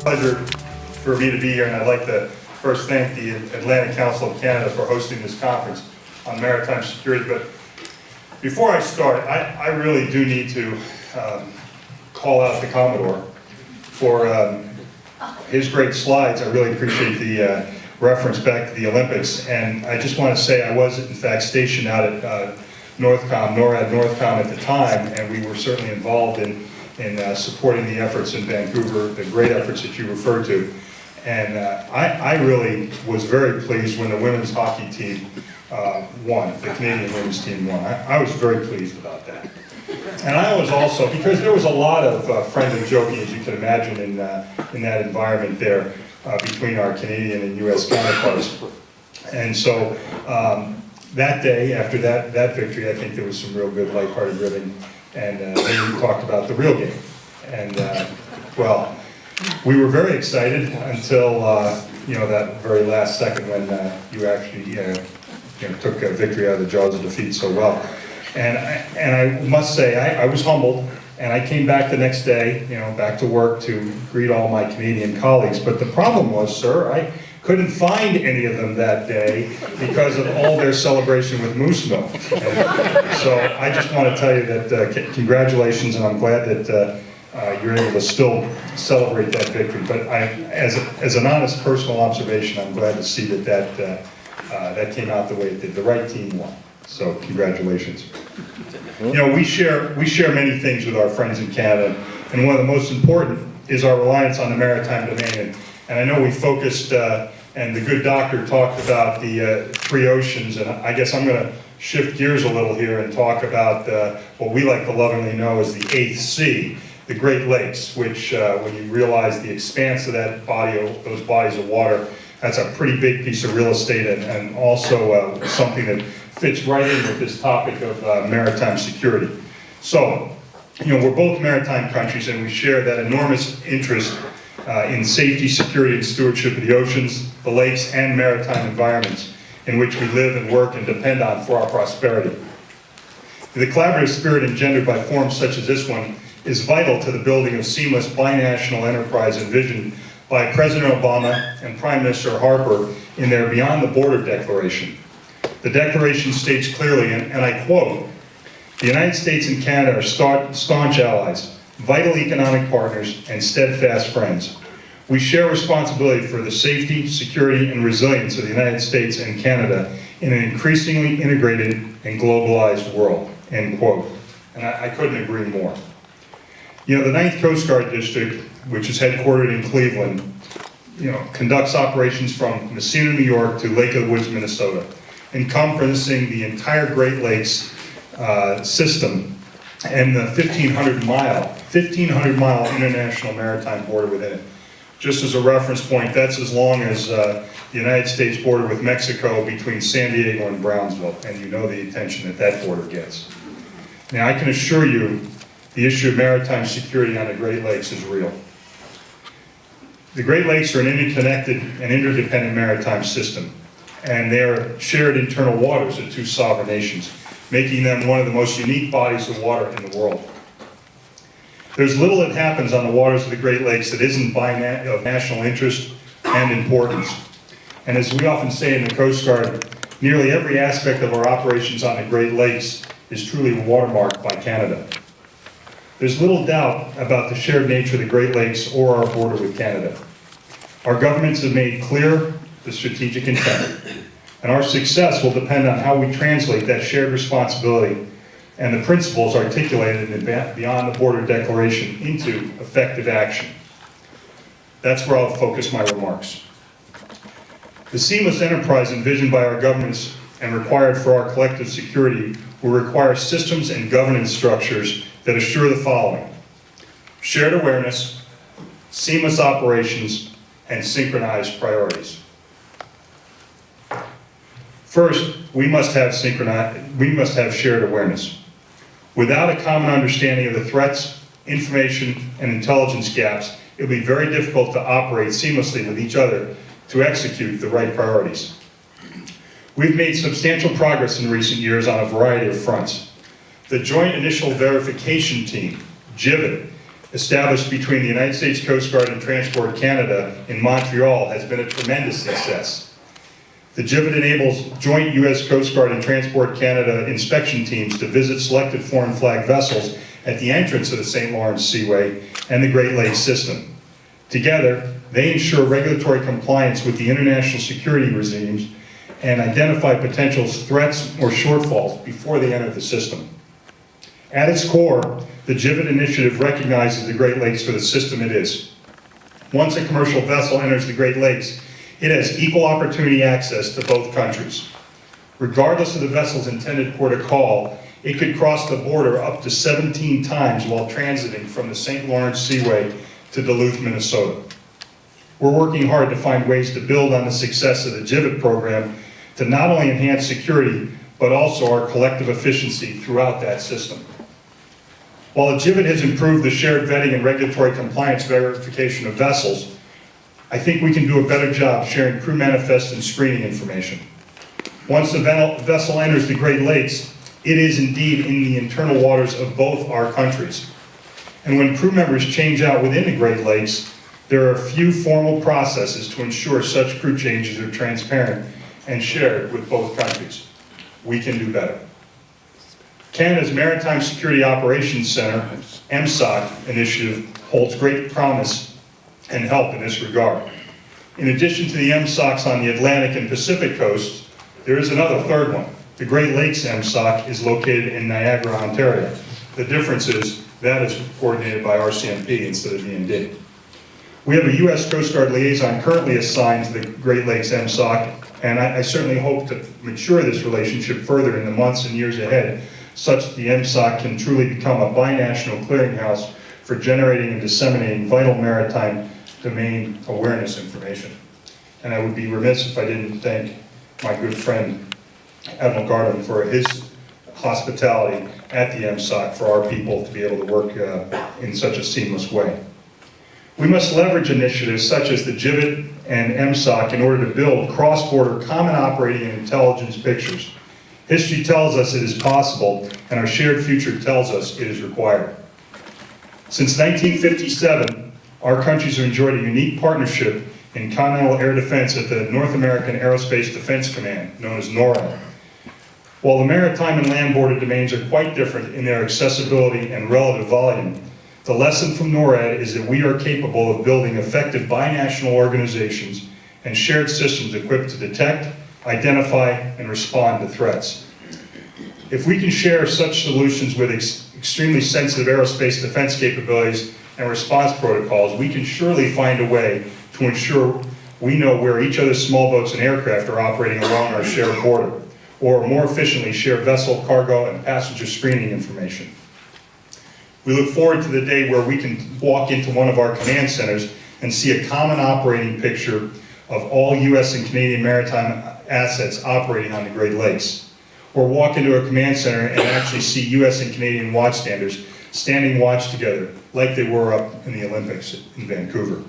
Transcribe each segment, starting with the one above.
Pleasure for me to be here, and I'd like to first thank the Atlantic Council of Canada for hosting this conference on maritime security. But before I start, I really do need to call out the Commodore for his great slides. I really appreciate the reference back to the Olympics, and I just want to say I was in fact stationed out at NORAD Northcom at the time, and we were certainly involved in supporting the efforts in Vancouver, the great efforts that you referred to. And I really was very pleased when the women's hockey team won, the Canadian women's team won. I was very pleased about that. And I was also, because there was a lot of friendly joking, as you can imagine, in that environment there between our Canadian and US counterparts. And so that day, after that victory, I think there was some real good lighthearted ribbing. And then we talked about the real game. And well, we were very excited until that very last second when you actually took victory out of the jaws of defeat so well. And I must say I was humbled, and I came back the next day, back to work to greet all my Canadian colleagues. But the problem was, sir, I couldn't find any of them that day because of all their celebration with moose milk. And so I just want to tell you that congratulations, and I'm glad that you're able to still celebrate that victory. But as an honest personal observation, I'm glad to see that came out the way it did. The right team won. So congratulations. We share many things with our friends in Canada, and one of the most important is our reliance on the maritime domain. And I know we focused, and the good doctor talked about the three oceans, and I guess I'm going to shift gears a little here and talk about what we like to lovingly know as the eighth sea, the Great Lakes, which when you realize the expanse of those bodies of water, that's a pretty big piece of real estate, and also something that fits right in with this topic of maritime security. So, we're both maritime countries, and we share that enormous interest in safety, security, and stewardship of the oceans, the lakes, and maritime environments in which we live and work and depend on for our prosperity. The collaborative spirit engendered by forums such as this one is vital to the building of seamless binational enterprise envisioned by President Obama and Prime Minister Harper in their Beyond the Border Declaration. The declaration states clearly, and I quote, "The United States and Canada are staunch allies, vital economic partners, and steadfast friends. We share responsibility for the safety, security, and resilience of the United States and Canada in an increasingly integrated and globalized world," end quote. And I couldn't agree more. The 9th Coast Guard District, which is headquartered in Cleveland, conducts operations from Messina, New York to Lake of the Woods, Minnesota, encompassing the entire Great Lakes system and the 1,500-mile international maritime border within it. Just as a reference point, that's as long as the United States border with Mexico between San Diego and Brownsville, and you know the attention that border gets. Now, I can assure you the issue of maritime security on the Great Lakes is real. The Great Lakes are an interconnected and interdependent maritime system, and they are shared internal waters of two sovereign nations, making them one of the most unique bodies of water in the world. There's little that happens on the waters of the Great Lakes that isn't of national interest and importance. And as we often say in the Coast Guard, nearly every aspect of our operations on the Great Lakes is truly watermarked by Canada. There's little doubt about the shared nature of the Great Lakes or our border with Canada. Our governments have made clear the strategic intent, and our success will depend on how we translate that shared responsibility and the principles articulated in the Beyond the Border Declaration into effective action. That's where I'll focus my remarks. The seamless enterprise envisioned by our governments and required for our collective security will require systems and governance structures that assure the following: shared awareness, seamless operations, and synchronized priorities. First, we must have shared awareness. Without a common understanding of the threats, information, and intelligence gaps, it will be very difficult to operate seamlessly with each other to execute the right priorities. We've made substantial progress in recent years on a variety of fronts. The Joint Initial Verification Team, JIVIT, established between the United States Coast Guard and Transport Canada in Montreal, has been a tremendous success. The JIVIT enables joint U.S. Coast Guard and Transport Canada inspection teams to visit selected foreign flag vessels at the entrance of the St. Lawrence Seaway and the Great Lakes system. Together, they ensure regulatory compliance with the international security regimes and identify potential threats or shortfalls before they enter the system. At its core, the JIVIT initiative recognizes the Great Lakes for the system it is. Once a commercial vessel enters the Great Lakes, it has equal opportunity access to both countries. Regardless of the vessel's intended port of call, it could cross the border up to 17 times while transiting from the St. Lawrence Seaway to Duluth, Minnesota. We're working hard to find ways to build on the success of the JIVIT program to not only enhance security, but also our collective efficiency throughout that system. While the JIVIT has improved the shared vetting and regulatory compliance verification of vessels, I think we can do a better job sharing crew manifest and screening information. Once the vessel enters the Great Lakes, it is indeed in the internal waters of both our countries. And when crew members change out within the Great Lakes, there are a few formal processes to ensure such crew changes are transparent and shared with both countries. We can do better. Canada's Maritime Security Operations Center, MSOC initiative, holds great promise and help in this regard. In addition to the MSOCs on the Atlantic and Pacific coasts, there is another third one. The Great Lakes MSOC is located in Niagara, Ontario. The difference is that is coordinated by RCMP instead of D&D. We have a U.S. Coast Guard liaison currently assigned to the Great Lakes MSOC, and I certainly hope to mature this relationship further in the months and years ahead, such that the MSOC can truly become a binational clearinghouse for generating and disseminating vital maritime domain awareness information. And I would be remiss if I didn't thank my good friend, Admiral Gardner, for his hospitality at the MSOC for our people to be able to work in such a seamless way. We must leverage initiatives such as the JIVIT and MSOC in order to build cross-border common operating and intelligence pictures. History tells us it is possible, and our shared future tells us it is required. Since 1957, our countries have enjoyed a unique partnership in continental air defense at the North American Aerospace Defense Command, known as NORAD. While the maritime and land-border domains are quite different in their accessibility and relative volume, the lesson from NORAD is that we are capable of building effective binational organizations and shared systems equipped to detect, identify, and respond to threats. If we can share such solutions with extremely sensitive aerospace defense capabilities and response protocols, we can surely find a way to ensure we know where each other's small boats and aircraft are operating along our shared border, or more efficiently share vessel, cargo, and passenger screening information. We look forward to the day where we can walk into one of our command centers and see a common operating picture of all U.S. and Canadian maritime assets operating on the Great Lakes, or walk into a command center and actually see U.S. and Canadian watchstanders standing watch together like they were up in the Olympics in Vancouver.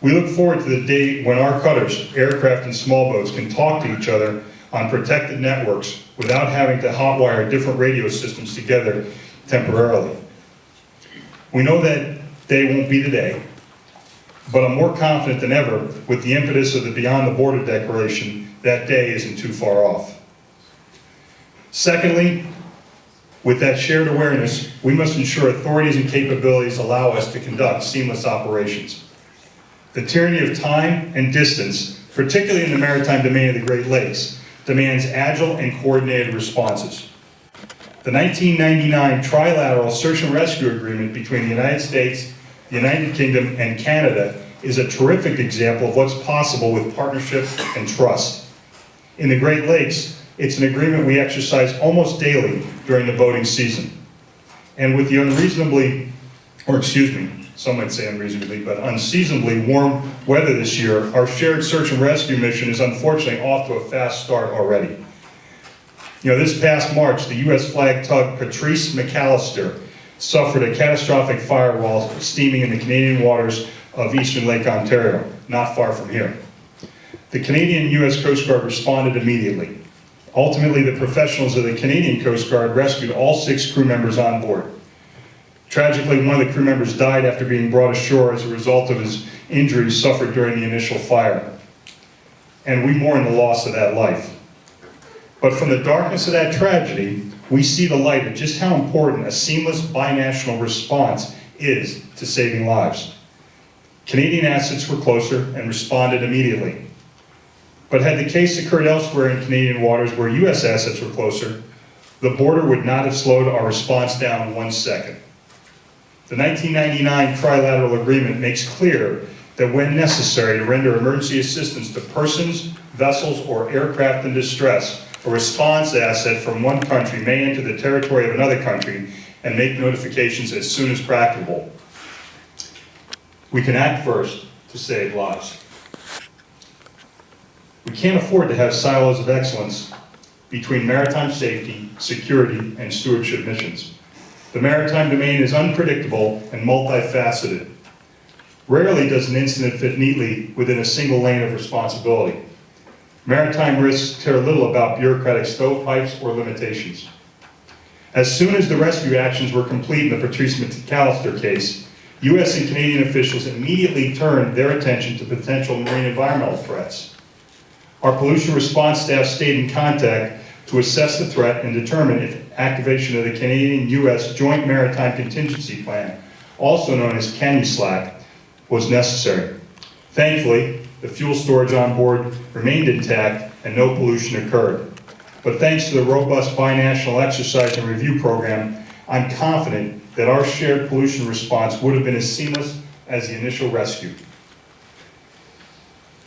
We look forward to the day when our cutters, aircraft, and small boats can talk to each other on protected networks without having to hotwire different radio systems together temporarily. We know that day won't be the day, but I'm more confident than ever with the impetus of the Beyond the Border Declaration, that day isn't too far off. Secondly, with that shared awareness, we must ensure authorities and capabilities allow us to conduct seamless operations. The tyranny of time and distance, particularly in the maritime domain of the Great Lakes, demands agile and coordinated responses. The 1999 trilateral search and rescue agreement between the United States, the United Kingdom, and Canada is a terrific example of what's possible with partnership and trust. In the Great Lakes, it's an agreement we exercise almost daily during the boating season. And with the some might say unreasonably, but unseasonably warm weather this year, our shared search and rescue mission is unfortunately off to a fast start already. This past March, the U.S. flag tug Patrice McAllister suffered a catastrophic fire while steaming in the Canadian waters of eastern Lake Ontario, not far from here. The Canadian U.S. Coast Guard responded immediately. Ultimately, the professionals of the Canadian Coast Guard rescued all 6 crew members on board. Tragically, one of the crew members died after being brought ashore as a result of his injuries suffered during the initial fire. And we mourn the loss of that life. But from the darkness of that tragedy, we see the light of just how important a seamless binational response is to saving lives. Canadian assets were closer and responded immediately. But had the case occurred elsewhere in Canadian waters where US assets were closer, the border would not have slowed our response down 1 second. The 1999 trilateral agreement makes clear that when necessary to render emergency assistance to persons, vessels, or aircraft in distress, a response asset from one country may enter the territory of another country and make notifications as soon as practicable. We can act first to save lives. We can't afford to have silos of excellence between maritime safety, security, and stewardship missions. The maritime domain is unpredictable and multifaceted. Rarely does an incident fit neatly within a single lane of responsibility. Maritime risks care little about bureaucratic stovepipes or limitations. As soon as the rescue actions were complete in the Patrice McAllister case, US and Canadian officials immediately turned their attention to potential marine environmental threats. Our pollution response staff stayed in contact to assess the threat and determine if activation of the Canadian-US Joint Maritime Contingency Plan, also known as CANUSLAC, was necessary. Thankfully, the fuel storage on board remained intact and no pollution occurred. But thanks to the robust binational exercise and review program, I'm confident that our shared pollution response would have been as seamless as the initial rescue.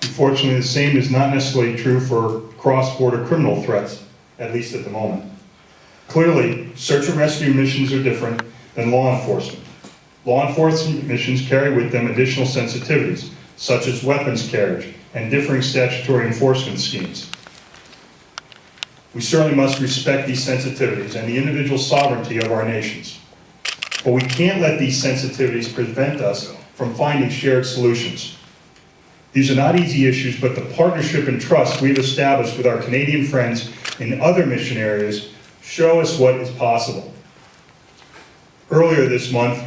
Unfortunately, the same is not necessarily true for cross-border criminal threats, at least at the moment. Clearly, search and rescue missions are different than law enforcement. Law enforcement missions carry with them additional sensitivities, such as weapons carriage and differing statutory enforcement schemes. We certainly must respect these sensitivities and the individual sovereignty of our nations. But we can't let these sensitivities prevent us from finding shared solutions. These are not easy issues, but the partnership and trust we've established with our Canadian friends in other mission areas show us what is possible. Earlier this month,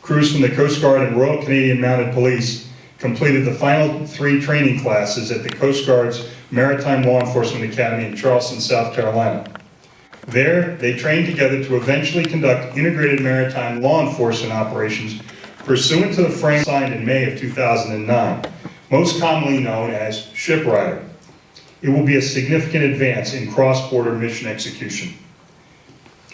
crews from the Coast Guard and Royal Canadian Mounted Police completed the final 3 training classes at the Coast Guard's Maritime Law Enforcement Academy in Charleston, South Carolina. There, they trained together to eventually conduct integrated maritime law enforcement operations pursuant to the framework signed in May of 2009, most commonly known as ShipRider. It will be a significant advance in cross-border mission execution.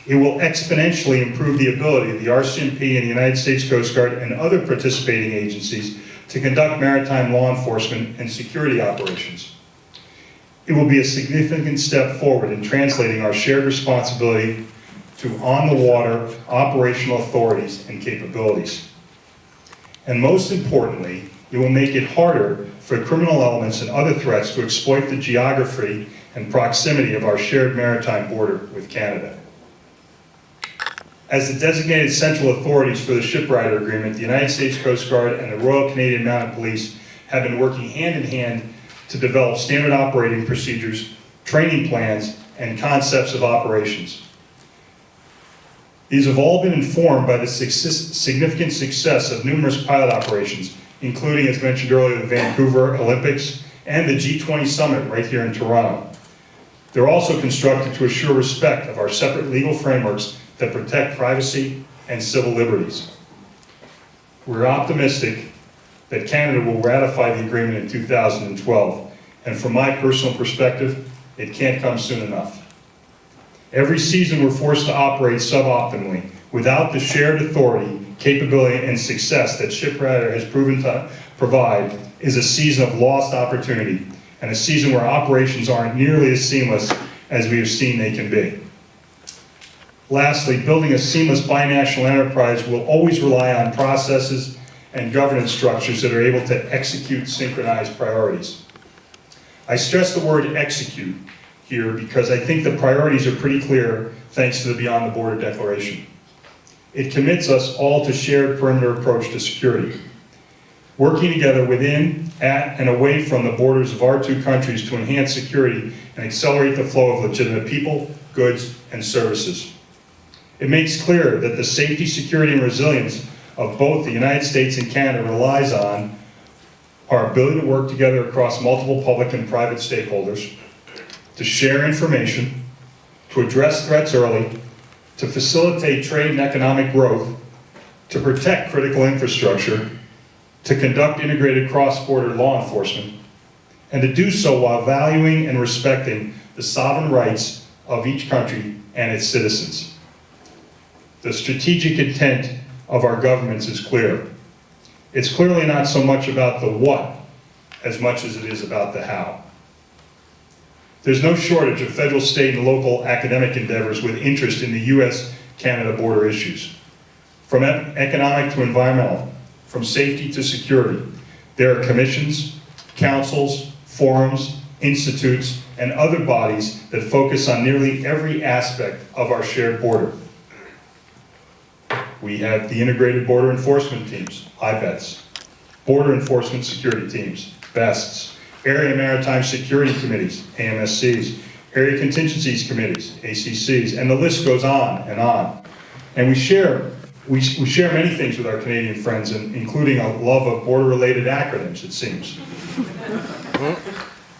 It will exponentially improve the ability of the RCMP and the United States Coast Guard and other participating agencies to conduct maritime law enforcement and security operations. It will be a significant step forward in translating our shared responsibility to on-the-water operational authorities and capabilities. And most importantly, it will make it harder for criminal elements and other threats to exploit the geography and proximity of our shared maritime border with Canada. As the designated central authorities for the ShipRider Agreement, the United States Coast Guard and the Royal Canadian Mounted Police have been working hand in hand to develop standard operating procedures, training plans, and concepts of operations. These have all been informed by the significant success of numerous pilot operations, including, as mentioned earlier, the Vancouver Olympics and the G20 Summit right here in Toronto. They're also constructed to assure respect of our separate legal frameworks that protect privacy and civil liberties. We're optimistic that Canada will ratify the agreement in 2012, and from my personal perspective, it can't come soon enough. Every season we're forced to operate suboptimally without the shared authority, capability, and success that ShipRider has proven to provide is a season of lost opportunity and a season where operations aren't nearly as seamless as we have seen they can be. Lastly, building a seamless binational enterprise will always rely on processes and governance structures that are able to execute synchronized priorities. I stress the word execute here because I think the priorities are pretty clear thanks to the Beyond the Border Declaration. It commits us all to shared perimeter approach to security, working together within, at, and away from the borders of our 2 countries to enhance security and accelerate the flow of legitimate people, goods, and services. It makes clear that the safety, security, and resilience of both the United States and Canada relies on our ability to work together across multiple public and private stakeholders, to share information, to address threats early, to facilitate trade and economic growth, to protect critical infrastructure, to conduct integrated cross-border law enforcement, and to do so while valuing and respecting the sovereign rights of each country and its citizens. The strategic intent of our governments is clear. It's clearly not so much about the what as much as it is about the how. There's no shortage of federal, state, and local academic endeavors with interest in the US-Canada border issues. From economic to environmental, from safety to security, there are commissions, councils, forums, institutes, and other bodies that focus on nearly every aspect of our shared border. We have the Integrated Border Enforcement Teams, IBETs, Border Enforcement Security Teams, BESTs, Area Maritime Security Committees, AMSCs, Area Contingencies Committees, ACCs, and the list goes on and on. And we share many things with our Canadian friends, including a love of border-related acronyms, it seems.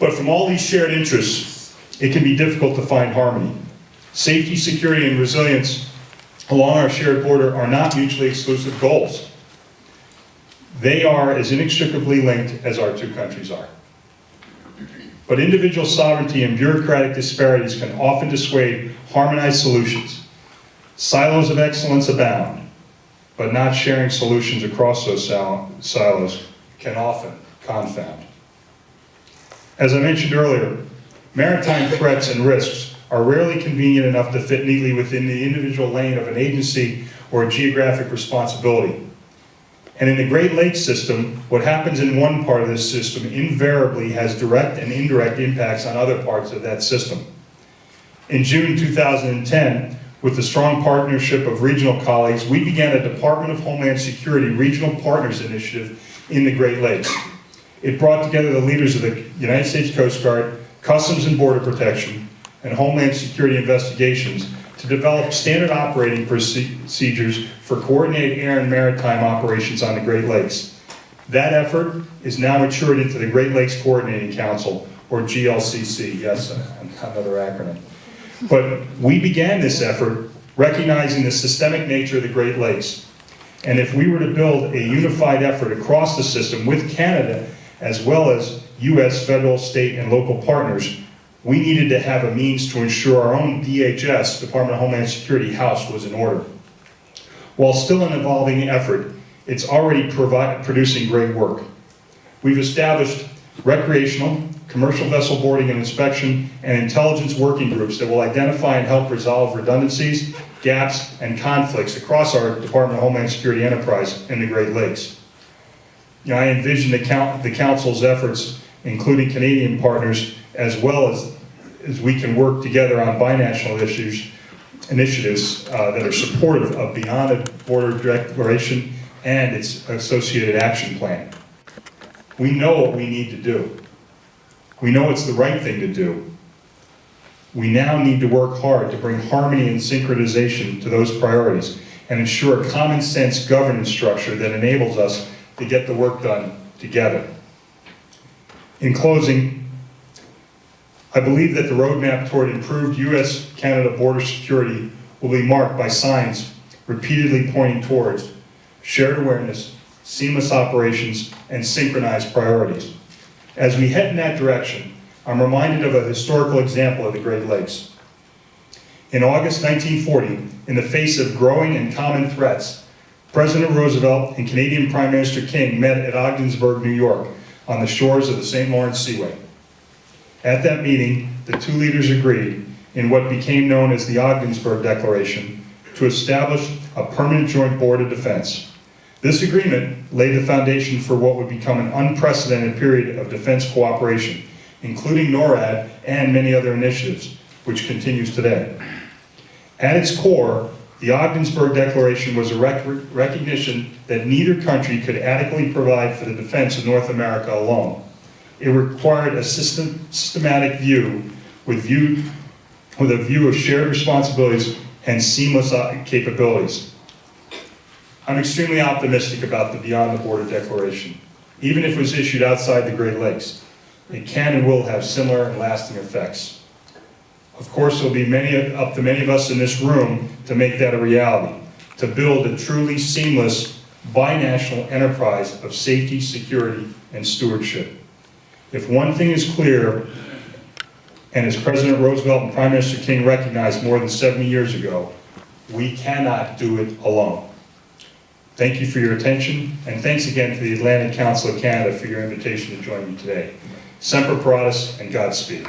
But from all these shared interests, it can be difficult to find harmony. Safety, security, and resilience along our shared border are not mutually exclusive goals. They are as inextricably linked as our two countries are. But individual sovereignty and bureaucratic disparities can often dissuade harmonized solutions. Silos of excellence abound, but not sharing solutions across those silos can often confound. As I mentioned earlier, maritime threats and risks are rarely convenient enough to fit neatly within the individual lane of an agency or a geographic responsibility. And in the Great Lakes system, what happens in one part of this system invariably has direct and indirect impacts on other parts of that system. In June 2010, with the strong partnership of regional colleagues, we began a Department of Homeland Security Regional Partners Initiative in the Great Lakes. It brought together the leaders of the United States Coast Guard, Customs and Border Protection, and Homeland Security Investigations to develop standard operating procedures for coordinated air and maritime operations on the Great Lakes. That effort is now matured into the Great Lakes Coordinating Council, or GLCC, yes, another acronym. But we began this effort recognizing the systemic nature of the Great Lakes. And if we were to build a unified effort across the system with Canada, as well as US federal, state, and local partners, we needed to have a means to ensure our own DHS, Department of Homeland Security, house was in order. While still an evolving effort, it's already producing great work. We've established recreational, commercial vessel boarding and inspection, and intelligence working groups that will identify and help resolve redundancies, gaps, and conflicts across our Department of Homeland Security enterprise in the Great Lakes. I envision the Council's efforts, including Canadian partners, as well as we can work together on binational initiatives that are supportive of Beyond a Border Declaration and its associated action plan. We know what we need to do. We know it's the right thing to do. We now need to work hard to bring harmony and synchronization to those priorities and ensure a common sense governance structure that enables us to get the work done together. In closing, I believe that the roadmap toward improved US-Canada border security will be marked by signs repeatedly pointing towards shared awareness, seamless operations, and synchronized priorities. As we head in that direction, I'm reminded of a historical example of the Great Lakes. In August 1940, in the face of growing and common threats, President Roosevelt and Canadian Prime Minister King met at Ogdensburg, New York, on the shores of the St. Lawrence Seaway. At that meeting, the two leaders agreed, in what became known as the Ogdensburg Declaration, to establish a permanent joint board of defense. This agreement laid the foundation for what would become an unprecedented period of defense cooperation, including NORAD and many other initiatives, which continues today. At its core, the Ogdensburg Declaration was a recognition that neither country could adequately provide for the defense of North America alone. It required a systematic view with a view of shared responsibilities and seamless capabilities. I'm extremely optimistic about the Beyond the Border Declaration. Even if it was issued outside the Great Lakes, it can and will have similar and lasting effects. Of course, it will be up to many of us in this room to make that a reality, to build a truly seamless binational enterprise of safety, security, and stewardship. If one thing is clear, and as President Roosevelt and Prime Minister King recognized more than 70 years ago, we cannot do it alone. Thank you for your attention, and thanks again to the Atlantic Council of Canada for your invitation to join me today. Semper Paratus, and Godspeed.